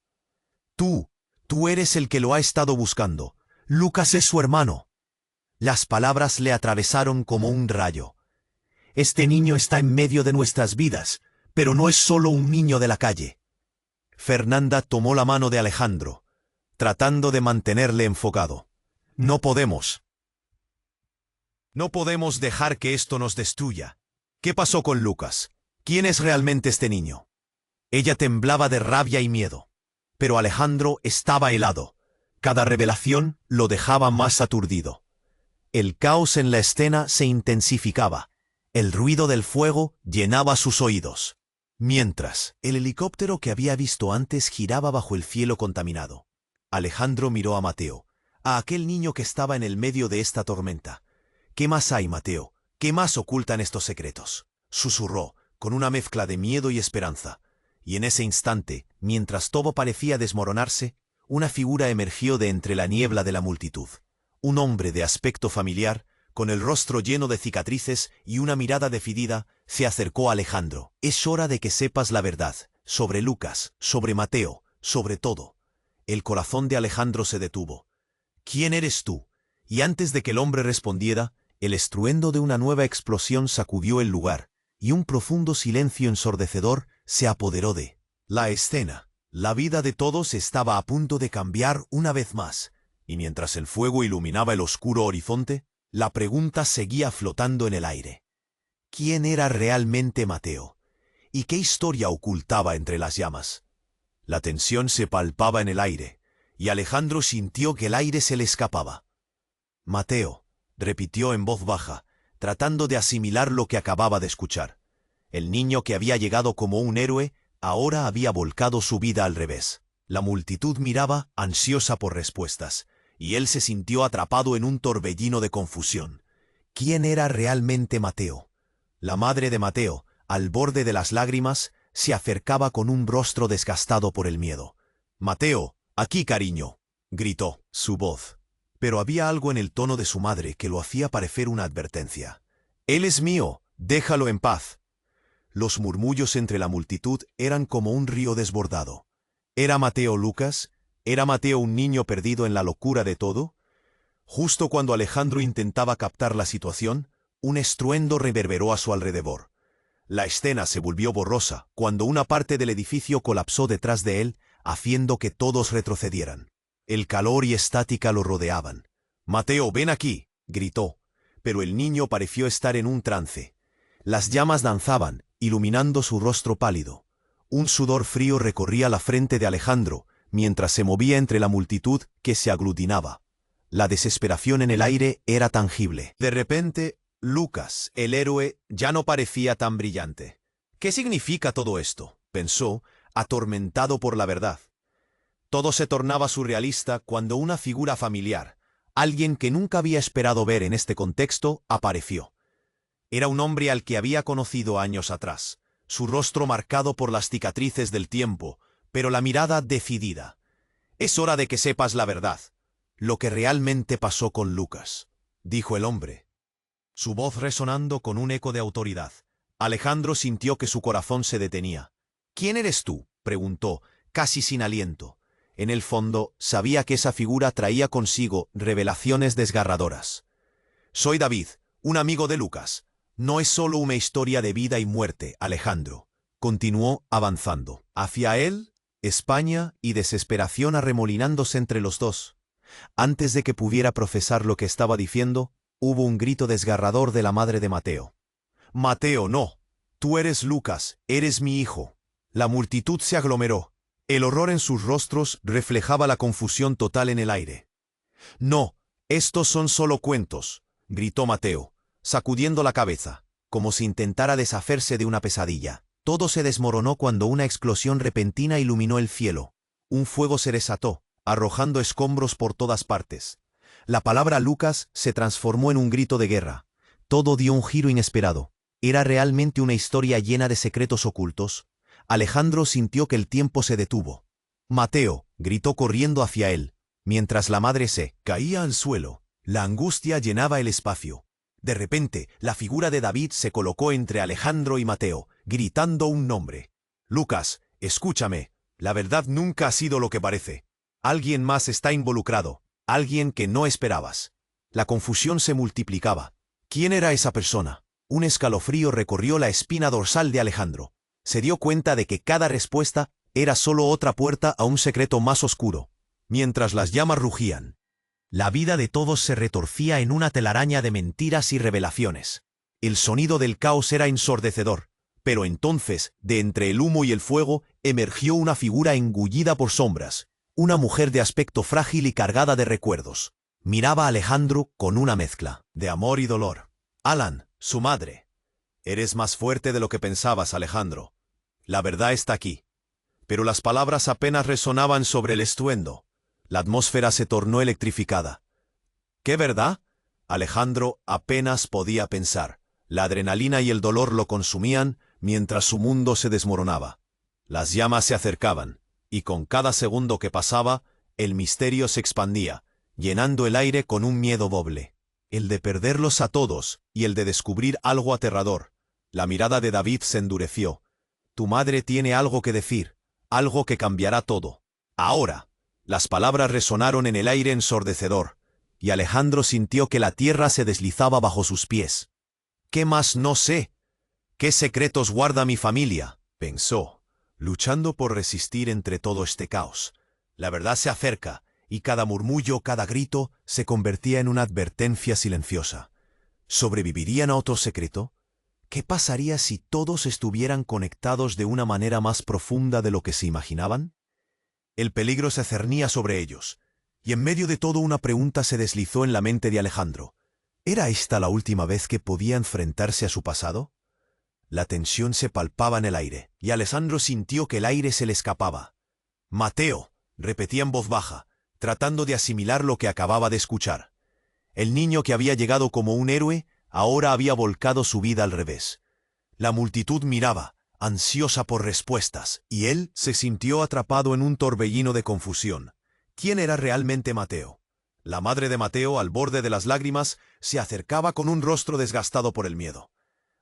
A: Tú eres el que lo ha estado buscando. Lucas es su hermano». Las palabras le atravesaron como un rayo. «Este niño está en medio de nuestras vidas, pero no es solo un niño de la calle». Fernanda tomó la mano de Alejandro, tratando de mantenerle enfocado. «No podemos dejar que esto nos destruya. ¿Qué pasó con Lucas? ¿Quién es realmente este niño?». Ella temblaba de rabia y miedo. Pero Alejandro estaba helado. Cada revelación lo dejaba más aturdido. El caos en la escena se intensificaba. El ruido del fuego llenaba sus oídos. Mientras, el helicóptero que había visto antes giraba bajo el cielo contaminado. Alejandro miró a Mateo, a aquel niño que estaba en el medio de esta tormenta. «¿Qué más hay, Mateo? ¿Qué más ocultan estos secretos?», susurró, con una mezcla de miedo y esperanza. Y en ese instante, mientras todo parecía desmoronarse, una figura emergió de entre la niebla de la multitud. Un hombre de aspecto familiar, con el rostro lleno de cicatrices y una mirada decidida, se acercó a Alejandro. «Es hora de que sepas la verdad, sobre Lucas, sobre Mateo, sobre todo». El corazón de Alejandro se detuvo. «¿Quién eres tú?». Y antes de que el hombre respondiera, el estruendo de una nueva explosión sacudió el lugar, y un profundo silencio ensordecedor se apoderó de la escena. La vida de todos estaba a punto de cambiar una vez más, y mientras el fuego iluminaba el oscuro horizonte, la pregunta seguía flotando en el aire. ¿Quién era realmente Mateo? ¿Y qué historia ocultaba entre las llamas? La tensión se palpaba en el aire, y Alejandro sintió que el aire se le escapaba. «Mateo», repitió en voz baja, tratando de asimilar lo que acababa de escuchar. El niño que había llegado como un héroe, ahora había volcado su vida al revés. La multitud miraba, ansiosa por respuestas, y él se sintió atrapado en un torbellino de confusión. ¿Quién era realmente Mateo? La madre de Mateo, al borde de las lágrimas, se acercaba con un rostro desgastado por el miedo. «Mateo, aquí, cariño», gritó su voz. Pero había algo en el tono de su madre que lo hacía parecer una advertencia. «Él es mío, déjalo en paz». Los murmullos entre la multitud eran como un río desbordado. ¿Era Mateo Lucas? ¿Era Mateo un niño perdido en la locura de todo? Justo cuando Alejandro intentaba captar la situación, un estruendo reverberó a su alrededor. La escena se volvió borrosa cuando una parte del edificio colapsó detrás de él, haciendo que todos retrocedieran. El calor y estática lo rodeaban. «Mateo, ven aquí», gritó, pero el niño pareció estar en un trance. Las llamas danzaban, iluminando su rostro pálido. Un sudor frío recorría la frente de Alejandro, mientras se movía entre la multitud que se aglutinaba. La desesperación en el aire era tangible. De repente, Lucas, el héroe, ya no parecía tan brillante. ¿Qué significa todo esto?, pensó, atormentado por la verdad. Todo se tornaba surrealista cuando una figura familiar, alguien que nunca había esperado ver en este contexto, apareció. Era un hombre al que había conocido años atrás, su rostro marcado por las cicatrices del tiempo, pero la mirada decidida. «Es hora de que sepas la verdad, lo que realmente pasó con Lucas», dijo el hombre, su voz resonando con un eco de autoridad. Alejandro sintió que su corazón se detenía. «¿Quién eres tú?», preguntó, casi sin aliento. En el fondo, sabía que esa figura traía consigo revelaciones desgarradoras. «Soy David, un amigo de Lucas. No es solo una historia de vida y muerte, Alejandro», continuó avanzando. Hacia él, España y desesperación arremolinándose entre los dos. Antes de que pudiera profesar lo que estaba diciendo, hubo un grito desgarrador de la madre de Mateo. «Mateo, no. Tú eres Lucas, eres mi hijo». La multitud se aglomeró. El horror en sus rostros reflejaba la confusión total en el aire. «No, estos son solo cuentos», gritó Mateo, sacudiendo la cabeza, como si intentara deshacerse de una pesadilla. Todo se desmoronó cuando una explosión repentina iluminó el cielo. Un fuego se desató, arrojando escombros por todas partes. La palabra Lucas se transformó en un grito de guerra. Todo dio un giro inesperado. ¿Era realmente una historia llena de secretos ocultos? Alejandro sintió que el tiempo se detuvo. «Mateo», gritó corriendo hacia él, mientras la madre se caía al suelo. La angustia llenaba el espacio. De repente, la figura de David se colocó entre Alejandro y Mateo, gritando un nombre. «Lucas, escúchame, la verdad nunca ha sido lo que parece. Alguien más está involucrado, alguien que no esperabas». La confusión se multiplicaba. ¿Quién era esa persona? Un escalofrío recorrió la espina dorsal de Alejandro. Se dio cuenta de que cada respuesta era solo otra puerta a un secreto más oscuro. Mientras las llamas rugían, la vida de todos se retorcía en una telaraña de mentiras y revelaciones. El sonido del caos era ensordecedor, pero entonces, de entre el humo y el fuego, emergió una figura engullida por sombras, una mujer de aspecto frágil y cargada de recuerdos. Miraba a Alejandro con una mezcla de amor y dolor. «Alan, su madre». «Eres más fuerte de lo que pensabas, Alejandro. La verdad está aquí». Pero las palabras apenas resonaban sobre el estruendo. La atmósfera se tornó electrificada. ¿Qué verdad? Alejandro apenas podía pensar. La adrenalina y el dolor lo consumían mientras su mundo se desmoronaba. Las llamas se acercaban, y con cada segundo que pasaba, el misterio se expandía, llenando el aire con un miedo doble. El de perderlos a todos y el de descubrir algo aterrador. La mirada de David se endureció. «Tu madre tiene algo que decir, algo que cambiará todo. Ahora». Las palabras resonaron en el aire ensordecedor, y Alejandro sintió que la tierra se deslizaba bajo sus pies. «¿Qué más no sé? ¿Qué secretos guarda mi familia?», pensó, luchando por resistir entre todo este caos. La verdad se acerca, y cada murmullo, cada grito, se convertía en una advertencia silenciosa. ¿Sobrevivirían a otro secreto? ¿Qué pasaría si todos estuvieran conectados de una manera más profunda de lo que se imaginaban? El peligro se cernía sobre ellos, y en medio de todo una pregunta se deslizó en la mente de Alejandro. ¿Era esta la última vez que podía enfrentarse a su pasado? La tensión se palpaba en el aire, y Alejandro sintió que el aire se le escapaba. «Mateo», repetía en voz baja, tratando de asimilar lo que acababa de escuchar. El niño que había llegado como un héroe, ahora había volcado su vida al revés. La multitud miraba, ansiosa por respuestas, y él se sintió atrapado en un torbellino de confusión. ¿Quién era realmente Mateo? La madre de Mateo, al borde de las lágrimas, se acercaba con un rostro desgastado por el miedo.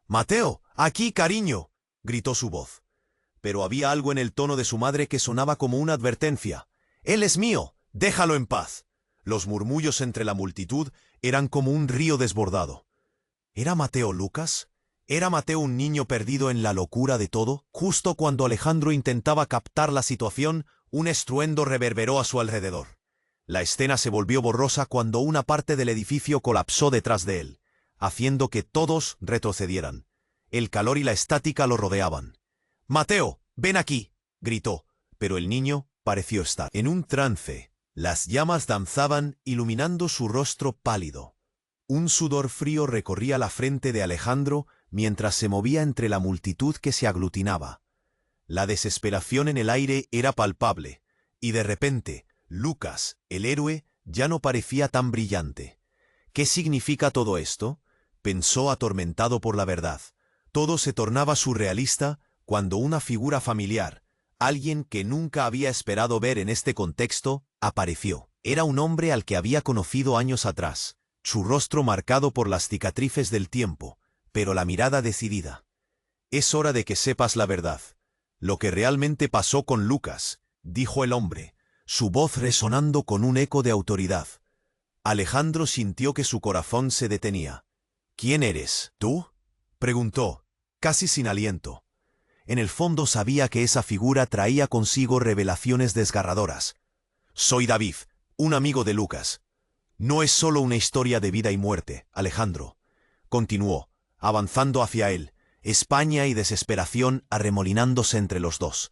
A: «Mateo, aquí, cariño», gritó su voz. Pero había algo en el tono de su madre que sonaba como una advertencia. «Él es mío, déjalo en paz». Los murmullos entre la multitud eran como un río desbordado. ¿Era Mateo Lucas? ¿Era Mateo un niño perdido en la locura de todo? Justo cuando Alejandro intentaba captar la situación, un estruendo reverberó a su alrededor. La escena se volvió borrosa cuando una parte del edificio colapsó detrás de él, haciendo que todos retrocedieran. El calor y la estática lo rodeaban. «Mateo, «Ven aquí», gritó, pero el niño pareció estar en un trance. Las llamas danzaban, iluminando su rostro pálido. Un sudor frío recorría la frente de Alejandro mientras se movía entre la multitud que se aglutinaba. La desesperación en el aire era palpable, y de repente, Lucas, el héroe, ya no parecía tan brillante. ¿Qué significa todo esto?, pensó atormentado por la verdad. Todo se tornaba surrealista cuando una figura familiar, alguien que nunca había esperado ver en este contexto, apareció. Era un hombre al que había conocido años atrás, su rostro marcado por las cicatrices del tiempo, pero la mirada decidida. «Es hora de que sepas la verdad. Lo que realmente pasó con Lucas», dijo el hombre, su voz resonando con un eco de autoridad. Alejandro sintió que su corazón se detenía. «¿Quién eres, tú?», preguntó, casi sin aliento. En el fondo sabía que esa figura traía consigo revelaciones desgarradoras. «Soy David, un amigo de Lucas». «No es solo una historia de vida y muerte, Alejandro», continuó, avanzando hacia él, España y desesperación arremolinándose entre los dos.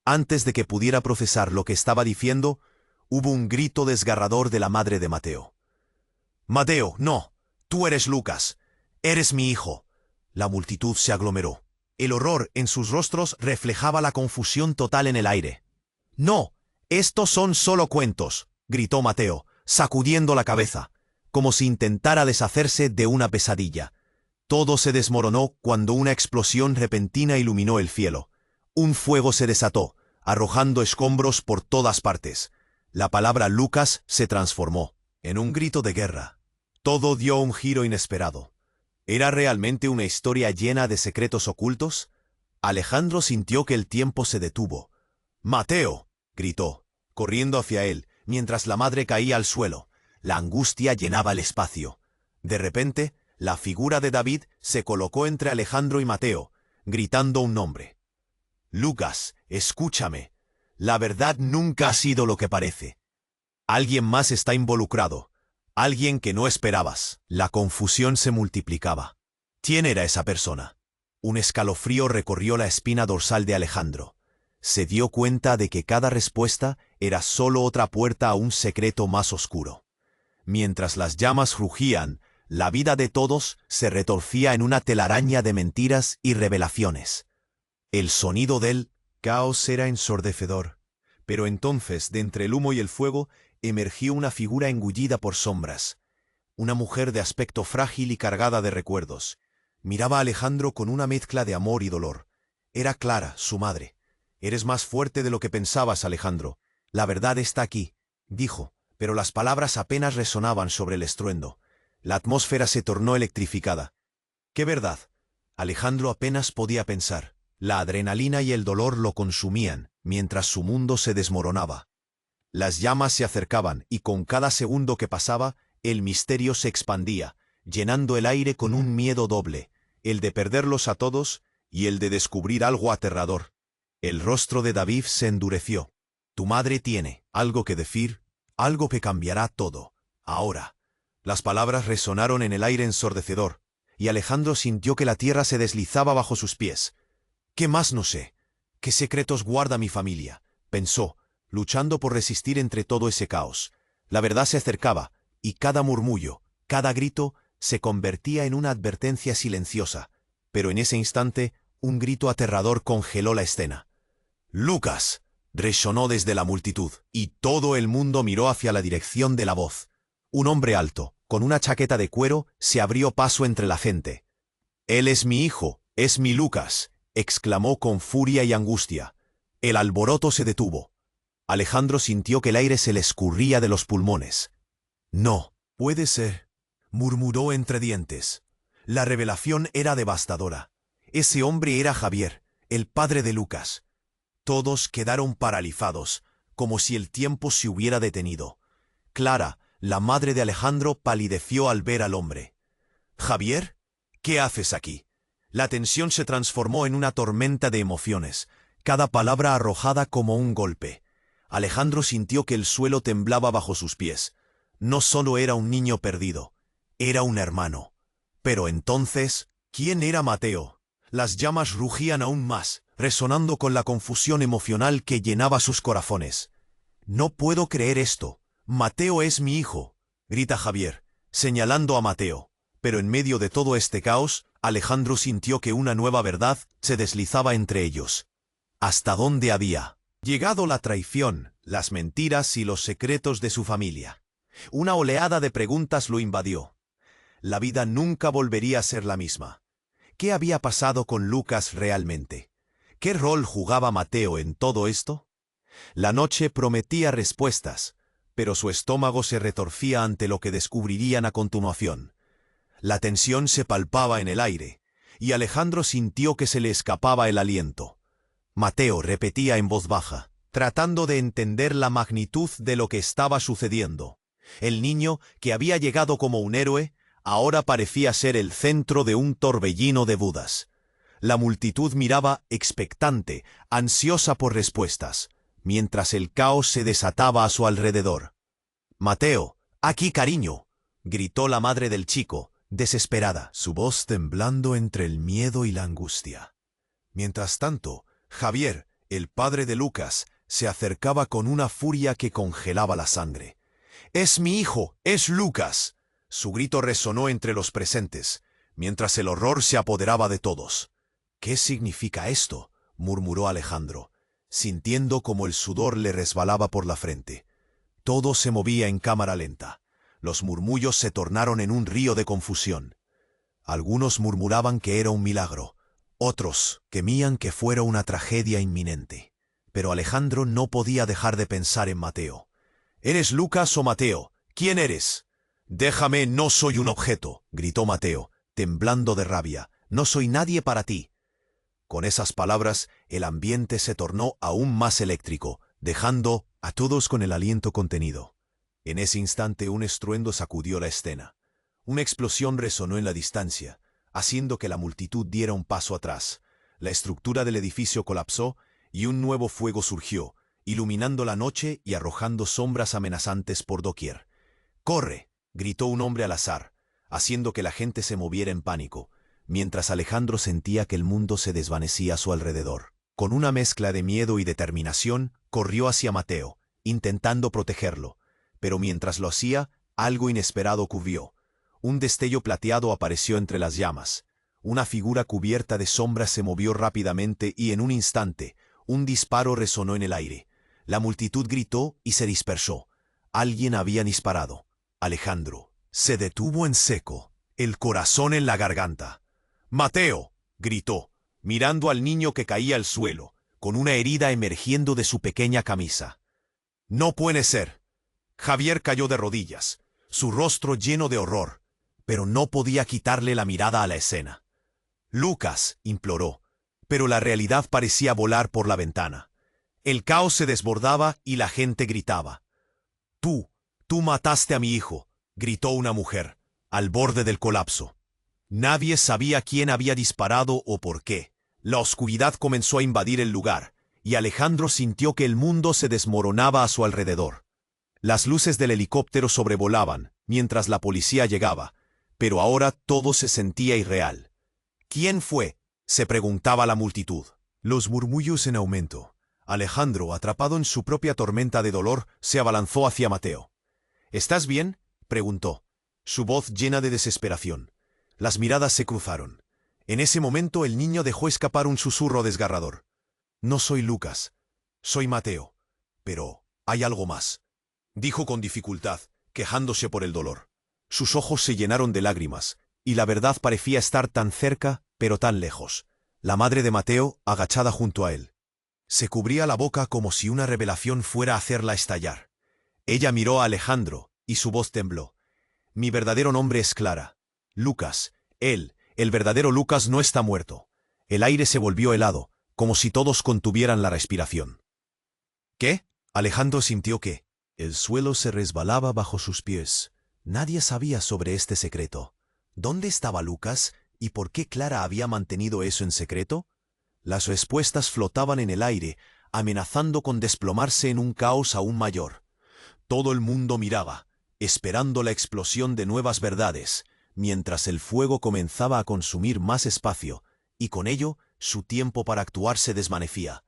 A: Antes de que pudiera procesar lo que estaba diciendo, hubo un grito desgarrador de la madre de Mateo. «Mateo, no, tú eres Lucas, eres mi hijo». La multitud se aglomeró. El horror en sus rostros reflejaba la confusión total en el aire. «No, estos son solo cuentos», gritó Mateo, sacudiendo la cabeza, como si intentara deshacerse de una pesadilla. Todo se desmoronó cuando una explosión repentina iluminó el cielo. Un fuego se desató, arrojando escombros por todas partes. La palabra Lucas se transformó en un grito de guerra. Todo dio un giro inesperado. ¿Era realmente una historia llena de secretos ocultos? Alejandro sintió que el tiempo se detuvo. «Mateo», gritó, corriendo hacia él, mientras la madre caía al suelo. La angustia llenaba el espacio. De repente, la figura de David se colocó entre Alejandro y Mateo, gritando un nombre. «Lucas, escúchame. La verdad nunca ha sido lo que parece. Alguien más está involucrado. Alguien que no esperabas». La confusión se multiplicaba. ¿Quién era esa persona? Un escalofrío recorrió la espina dorsal de Alejandro. Se dio cuenta de que cada respuesta era solo otra puerta a un secreto más oscuro. Mientras las llamas rugían, la vida de todos se retorcía en una telaraña de mentiras y revelaciones. El sonido del caos era ensordecedor, pero entonces, de entre el humo y el fuego, emergió una figura engullida por sombras. Una mujer de aspecto frágil y cargada de recuerdos. Miraba a Alejandro con una mezcla de amor y dolor. Era Clara, su madre. «Eres más fuerte de lo que pensabas, Alejandro. La verdad está aquí», dijo, pero las palabras apenas resonaban sobre el estruendo. La atmósfera se tornó electrificada. «¿Qué verdad?». Alejandro apenas podía pensar. La adrenalina y el dolor lo consumían, mientras su mundo se desmoronaba. Las llamas se acercaban y con cada segundo que pasaba, el misterio se expandía, llenando el aire con un miedo doble, el de perderlos a todos y el de descubrir algo aterrador. El rostro de David se endureció. «Tu madre tiene algo que decir, algo que cambiará todo. Ahora». Las palabras resonaron en el aire ensordecedor, y Alejandro sintió que la tierra se deslizaba bajo sus pies. «¿Qué más no sé? ¿Qué secretos guarda mi familia?», pensó, luchando por resistir entre todo ese caos. La verdad se acercaba, y cada murmullo, cada grito, se convertía en una advertencia silenciosa. Pero en ese instante, un grito aterrador congeló la escena. «¡Lucas!», resonó desde la multitud, y todo el mundo miró hacia la dirección de la voz. Un hombre alto, con una chaqueta de cuero, se abrió paso entre la gente. «Él es mi hijo, es mi Lucas», exclamó con furia y angustia. El alboroto se detuvo. Alejandro sintió que el aire se le escurría de los pulmones. «No, puede ser», murmuró entre dientes. La revelación era devastadora. Ese hombre era Javier, el padre de Lucas. Todos quedaron paralizados, como si el tiempo se hubiera detenido. Clara, la madre de Alejandro, palideció al ver al hombre. «¿Javier? ¿Qué haces aquí?». La tensión se transformó en una tormenta de emociones, cada palabra arrojada como un golpe. Alejandro sintió que el suelo temblaba bajo sus pies. No solo era un niño perdido, era un hermano. Pero entonces, ¿quién era Mateo? Las llamas rugían aún más, resonando con la confusión emocional que llenaba sus corazones. «No puedo creer esto. Mateo es mi hijo», grita Javier, señalando a Mateo. Pero en medio de todo este caos, Alejandro sintió que una nueva verdad se deslizaba entre ellos. ¿Hasta dónde había llegado la traición, las mentiras y los secretos de su familia? Una oleada de preguntas lo invadió. La vida nunca volvería a ser la misma. ¿Qué había pasado con Lucas realmente? ¿Qué rol jugaba Mateo en todo esto? La noche prometía respuestas, pero su estómago se retorcía ante lo que descubrirían a continuación. La tensión se palpaba en el aire, y Alejandro sintió que se le escapaba el aliento. Mateo repetía en voz baja, tratando de entender la magnitud de lo que estaba sucediendo. El niño, que había llegado como un héroe, ahora parecía ser el centro de un torbellino de dudas. La multitud miraba expectante, ansiosa por respuestas, mientras el caos se desataba a su alrededor. «Mateo, aquí, cariño», gritó la madre del chico, desesperada, su voz temblando entre el miedo y la angustia. Mientras tanto, Javier, el padre de Lucas, se acercaba con una furia que congelaba la sangre. «¡Es mi hijo! ¡Es Lucas!». Su grito resonó entre los presentes, mientras el horror se apoderaba de todos. «¿Qué significa esto?», murmuró Alejandro, sintiendo como el sudor le resbalaba por la frente. Todo se movía en cámara lenta. Los murmullos se tornaron en un río de confusión. Algunos murmuraban que era un milagro, otros temían que fuera una tragedia inminente. Pero Alejandro no podía dejar de pensar en Mateo. «¿Eres Lucas o Mateo? ¿Quién eres?». «Déjame, no soy un objeto», gritó Mateo, temblando de rabia. «No soy nadie para ti». Con esas palabras, el ambiente se tornó aún más eléctrico, dejando a todos con el aliento contenido. En ese instante un estruendo sacudió la escena. Una explosión resonó en la distancia, haciendo que la multitud diera un paso atrás. La estructura del edificio colapsó y un nuevo fuego surgió, iluminando la noche y arrojando sombras amenazantes por doquier. «¡Corre!», gritó un hombre al azar, haciendo que la gente se moviera en pánico, mientras Alejandro sentía que el mundo se desvanecía a su alrededor. Con una mezcla de miedo y determinación, corrió hacia Mateo, intentando protegerlo. Pero mientras lo hacía, algo inesperado ocurrió. Un destello plateado apareció entre las llamas. Una figura cubierta de sombras se movió rápidamente y en un instante, un disparo resonó en el aire. La multitud gritó y se dispersó. Alguien había disparado. Alejandro se detuvo en seco, el corazón en la garganta. «¡Mateo!», gritó, mirando al niño que caía al suelo, con una herida emergiendo de su pequeña camisa. «No puede ser». Javier cayó de rodillas, su rostro lleno de horror, pero no podía quitarle la mirada a la escena. «Lucas», imploró, pero la realidad parecía volar por la ventana. El caos se desbordaba y la gente gritaba. Tú mataste a mi hijo», gritó una mujer, al borde del colapso. Nadie sabía quién había disparado o por qué. La oscuridad comenzó a invadir el lugar, y Alejandro sintió que el mundo se desmoronaba a su alrededor. Las luces del helicóptero sobrevolaban, mientras la policía llegaba, pero ahora todo se sentía irreal. «¿Quién fue?», se preguntaba la multitud. Los murmullos en aumento. Alejandro, atrapado en su propia tormenta de dolor, se abalanzó hacia Mateo. «¿Estás bien?», preguntó, su voz llena de desesperación. Las miradas se cruzaron. En ese momento el niño dejó escapar un susurro desgarrador. «No soy Lucas, soy Mateo. Pero hay algo más», dijo con dificultad, quejándose por el dolor. Sus ojos se llenaron de lágrimas, y la verdad parecía estar tan cerca, pero tan lejos. La madre de Mateo, agachada junto a él, se cubría la boca como si una revelación fuera a hacerla estallar. Ella miró a Alejandro, y su voz tembló. «Mi verdadero nombre es Clara. Lucas, el verdadero Lucas no está muerto». El aire se volvió helado, como si todos contuvieran la respiración. «¿Qué?». Alejandro sintió que el suelo se resbalaba bajo sus pies. Nadie sabía sobre este secreto. ¿Dónde estaba Lucas y por qué Clara había mantenido eso en secreto? Las respuestas flotaban en el aire, amenazando con desplomarse en un caos aún mayor. Todo el mundo miraba, esperando la explosión de nuevas verdades, mientras el fuego comenzaba a consumir más espacio, y con ello Su tiempo para actuar se desvanecía.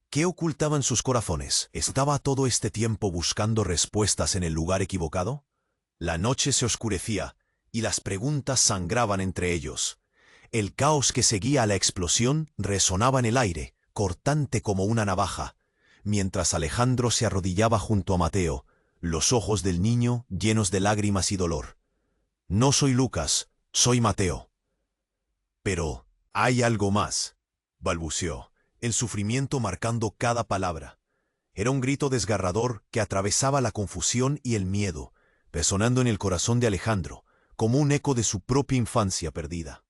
A: ¿Qué ocultaban sus corazones? ¿Estaba todo este tiempo buscando respuestas en el lugar equivocado? La noche se oscurecía, y las preguntas sangraban entre ellos. El caos que seguía a la explosión resonaba en el aire, cortante como una navaja, mientras Alejandro se arrodillaba junto a Mateo, los ojos del niño llenos de lágrimas y dolor. «No soy Lucas, soy Mateo». «Pero hay algo más», balbuceó, el sufrimiento marcando cada palabra. Era un grito desgarrador que atravesaba la confusión y el miedo, resonando en el corazón de Alejandro, como un eco de su propia infancia perdida.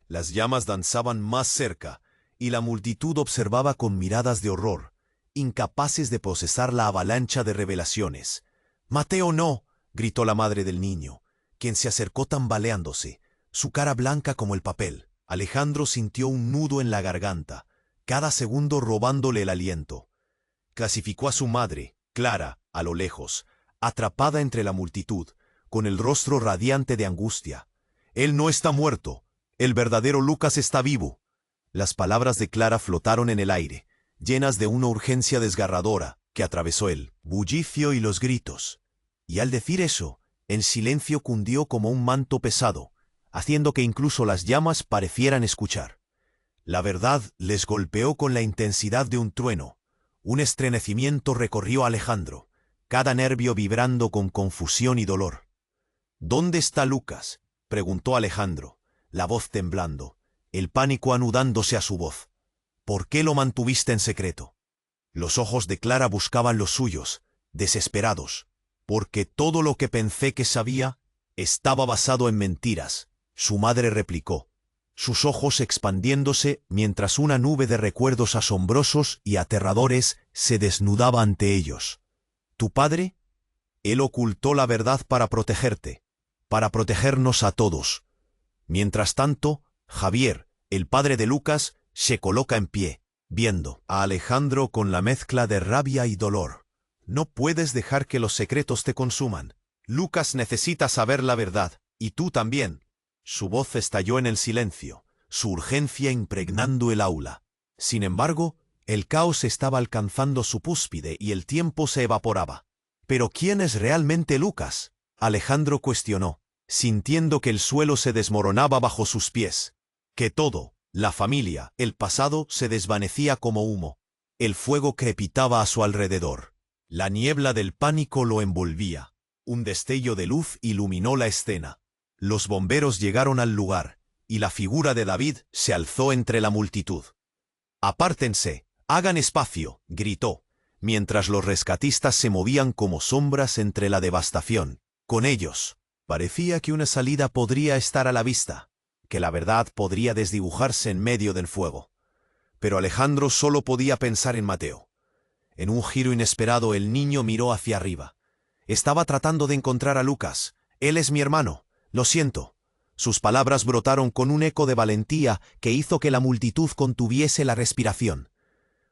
A: Las llamas danzaban más cerca, y la multitud observaba con miradas de horror, incapaces de procesar la avalancha de revelaciones. «¡Mateo, no!», gritó la madre del niño, quien se acercó tambaleándose, su cara blanca como el papel. Alejandro sintió un nudo en la garganta, cada segundo robándole el aliento. Clasificó a su madre, Clara, a lo lejos, atrapada entre la multitud, con el rostro radiante de angustia. «Él no está muerto. El verdadero Lucas está vivo». Las palabras de Clara flotaron en el aire, llenas de una urgencia desgarradora que atravesó el bullicio y los gritos. Y al decir eso, el silencio cundió como un manto pesado, haciendo que incluso las llamas parecieran escuchar. La verdad les golpeó con la intensidad de un trueno. Un estremecimiento recorrió a Alejandro, cada nervio vibrando con confusión y dolor. «¿Dónde está Lucas?», preguntó Alejandro, la voz temblando, el pánico anudándose a su voz. «¿Por qué lo mantuviste en secreto?». Los ojos de Clara buscaban los suyos, desesperados. «Porque todo lo que pensé que sabía estaba basado en mentiras», su madre replicó, sus ojos expandiéndose mientras una nube de recuerdos asombrosos y aterradores se desnudaba ante ellos. «¿Tu padre? Él ocultó la verdad para protegerte, para protegernos a todos». Mientras tanto, Javier, el padre de Lucas, se coloca en pie, viendo a Alejandro con la mezcla de rabia y dolor. «No puedes dejar que los secretos te consuman. Lucas necesita saber la verdad, y tú también». Su voz estalló en el silencio, su urgencia impregnando el aula. Sin embargo, el caos estaba alcanzando su cúspide y el tiempo se evaporaba. «¿Pero quién es realmente Lucas?», Alejandro cuestionó, sintiendo que el suelo se desmoronaba bajo sus pies. Que todo, la familia, el pasado, se desvanecía como humo. El fuego crepitaba a su alrededor. La niebla del pánico lo envolvía. Un destello de luz iluminó la escena. Los bomberos llegaron al lugar, y la figura de David se alzó entre la multitud. «Apártense, hagan espacio», gritó, mientras los rescatistas se movían como sombras entre la devastación. Con ellos, parecía que una salida podría estar a la vista, que la verdad podría desdibujarse en medio del fuego. Pero Alejandro solo podía pensar en Mateo. En un giro inesperado el niño miró hacia arriba. Estaba tratando de encontrar a Lucas. «Él es mi hermano. Lo siento». Sus palabras brotaron con un eco de valentía que hizo que la multitud contuviese la respiración.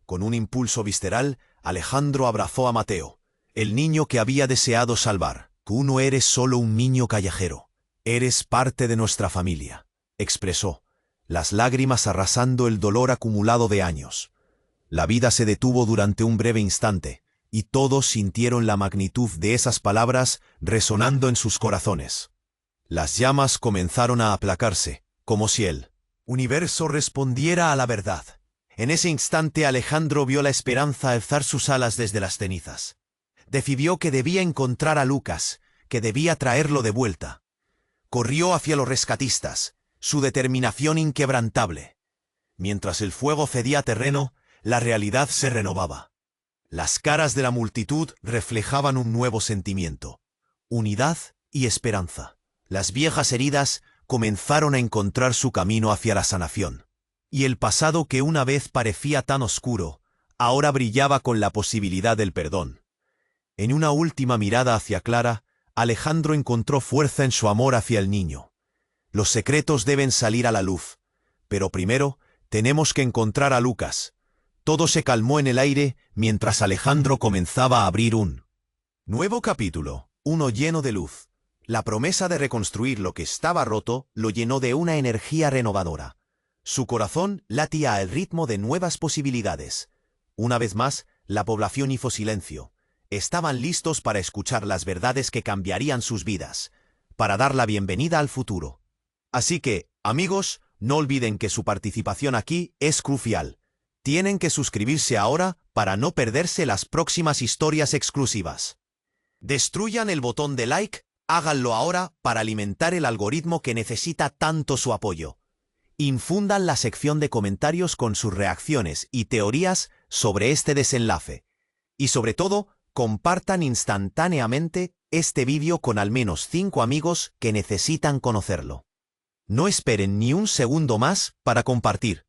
A: Con un impulso visceral, Alejandro abrazó a Mateo, el niño que había deseado salvar. «Tú no eres solo un niño callejero. Eres parte de nuestra familia», expresó, las lágrimas arrasando el dolor acumulado de años. La vida se detuvo durante un breve instante, y todos sintieron la magnitud de esas palabras resonando en sus corazones. Las llamas comenzaron a aplacarse, como si el universo respondiera a la verdad. En ese instante Alejandro vio la esperanza alzar sus alas desde las cenizas. Decidió que debía encontrar a Lucas, que debía traerlo de vuelta. Corrió hacia los rescatistas, su determinación inquebrantable. Mientras el fuego cedía terreno, la realidad se renovaba. Las caras de la multitud reflejaban un nuevo sentimiento: unidad y esperanza. Las viejas heridas comenzaron a encontrar su camino hacia la sanación. Y el pasado que una vez parecía tan oscuro, ahora brillaba con la posibilidad del perdón. En una última mirada hacia Clara, Alejandro encontró fuerza en su amor hacia el niño. Los secretos deben salir a la luz, pero primero tenemos que encontrar a Lucas. Todo se calmó en el aire mientras Alejandro comenzaba a abrir un nuevo capítulo, uno lleno de luz. La promesa de reconstruir lo que estaba roto lo llenó de una energía renovadora. Su corazón latía al ritmo de nuevas posibilidades. Una vez más, la población hizo silencio. Estaban listos para escuchar las verdades que cambiarían sus vidas, para dar la bienvenida al futuro. Así que, amigos, no olviden que su participación aquí es crucial. Tienen que suscribirse ahora para no perderse las próximas historias exclusivas. Destruyan el botón de like, háganlo ahora para alimentar el algoritmo que necesita tanto su apoyo. Infundan la sección de comentarios con sus reacciones y teorías sobre este desenlace. Y sobre todo, compartan instantáneamente este vídeo con al menos 5 amigos que necesitan conocerlo. No esperen ni un segundo más para compartir.